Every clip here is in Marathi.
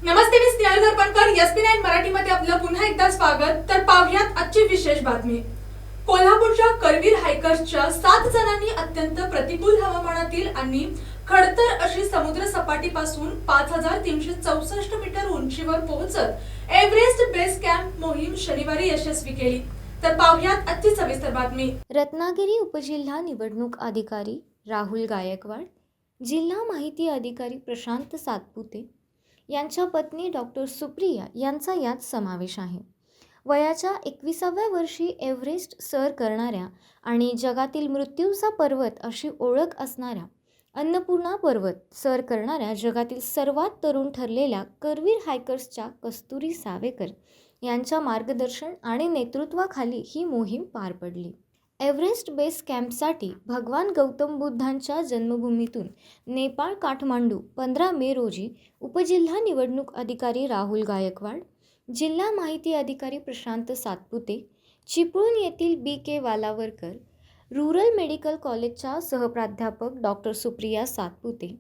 नमस्ते, मी स्नेहल दर्पणकर. SP9 मराठीमध्ये आपलं पुन्हा एकदा स्वागत. तर पाहुयात आजची विशेष बातमी. कोल्हापूरच्या करवीर हायकर्सच्या 7 जणांनी अत्यंत प्रतिकूल हवामानातील आणि खडतर अशी समुद्र सपाटीपासून 5364 मीटर उंचीवर पोहोचत एव्हरेस्ट बेस कॅम्प मोहीम शनिवारी यशस्वी केली. तर पाहुयात आजची सविस्तर बातमी. रत्नागिरी उपजिल्हा निवडणूक अधिकारी राहुल गायकवाड, जिल्हा माहिती अधिकारी प्रशांत सातपुते यांच्या पत्नी डॉक्टर सुप्रिया यांचा यात समावेश आहे. वयाच्या 21व्या वर्षी एव्हरेस्ट सर करणाऱ्या आणि जगातील मृत्यूचा पर्वत अशी ओळख असणाऱ्या अन्नपूर्णा पर्वत सर करणाऱ्या जगातील सर्वात तरुण ठरलेल्या करवीर हायकर्सच्या कस्तुरी सावेकर यांच्या मार्गदर्शन आणि नेतृत्वाखाली ही मोहीम पार पडली. एव्हरेस्ट बेस कॅम्पसाठी भगवान गौतम बुद्धांच्या जन्मभूमीतून नेपाळ काठमांडू 15 मे रोजी उपजिल्हा निवडणूक अधिकारी राहुल गायकवाड, जिल्हा माहिती अधिकारी प्रशांत सातपुते, चिपळूण येथील BK वालावरकर, रूरल मेडिकल कॉलेजच्या सहप्राध्यापक डॉक्टर सुप्रिया सातपुते,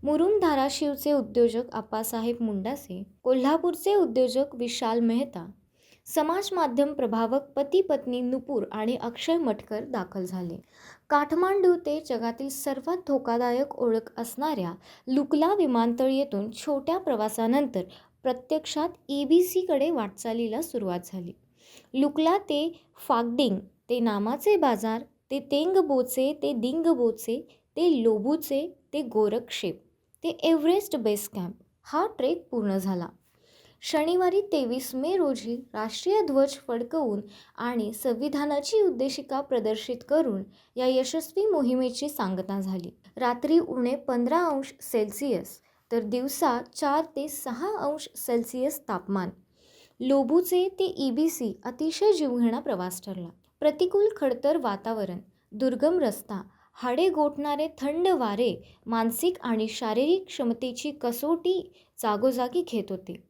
मुरुम धाराशिवचे उद्योजक आप्पासाहेब मुंडासे, कोल्हापूरचे उद्योजक विशाल मेहता, समाज माध्यम प्रभावक पती पत्नी नुपूर आणि अक्षय मटकर दाखल झाले. काठमांडू ते जगातील सर्वात धोकादायक ओळख असणाऱ्या लुकला विमानतळ येथून छोट्या प्रवासानंतर प्रत्यक्षात EBCकडे वाटचालीला सुरुवात झाली. लुकला ते फाग्डिंग ते नामाचे बाजार ते तेंगबोचे ते दिंगबोचे ते लोबूचे ते गोरक्षेप ते एव्हरेस्ट बेस कॅम्प हा ट्रेक पूर्ण झाला. शनिवारी 23 मे रोजी राष्ट्रीय ध्वज फडकवून आणि संविधानाची उद्देशिका प्रदर्शित करून या यशस्वी मोहिमेची सांगता झाली. रात्री उणे 15°C तर दिवसा 4 ते 6° तापमान. लोबूचे ते EBC अतिशय जीवघेणा प्रवास ठरला. प्रतिकूल खडतर वातावरण, दुर्गम रस्ता, हाडे गोठणारे थंड वारे मानसिक आणि शारीरिक क्षमतेची कसोटी जागोजागी घेत होते.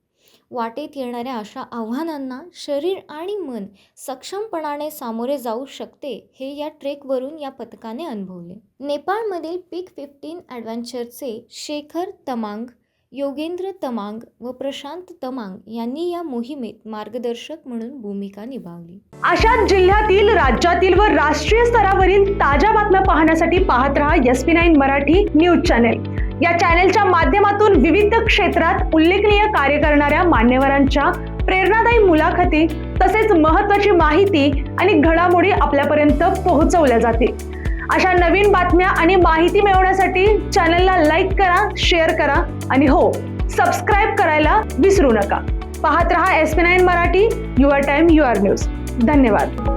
वाटेत येणाऱ्या अशा आव्हानांना शरीर आणि मन सक्षमपणाने सामोरे जाऊ शकते हे या ट्रेकवरून या पथकाने अनुभवले. नेपाळमधील पीक 15 ॲडव्हेंचरचे शेखर तमांग, योगेंद्र तमांग व प्रशांत तमांग यांनी या मोहिमेत मार्गदर्शक म्हणून भूमिका निभावली. अशाच जिल्ह्यातील, राज्यातील व राष्ट्रीय स्तरावरील ताज्या बातम्या पाहण्यासाठी पाहत रहा SP9 मराठी न्यूज चॅनेल. या चॅनेलच्या माध्यमातून विविध क्षेत्रात उल्लेखनीय कार्य करणाऱ्या मान्यवरांच्या प्रेरणादायी मुलाखती तसेच महत्त्वाची माहिती आणि घडामोडी आपल्यापर्यंत पोहोचवल्या जातील. अशा नवीन बातम्या आणि माहिती मिळवण्यासाठी चॅनलला लाईक करा, शेअर करा आणि हो, सबस्क्राईब करायला विसरू नका. पाहत रहा SP9 Marathi, your time your news. धन्यवाद.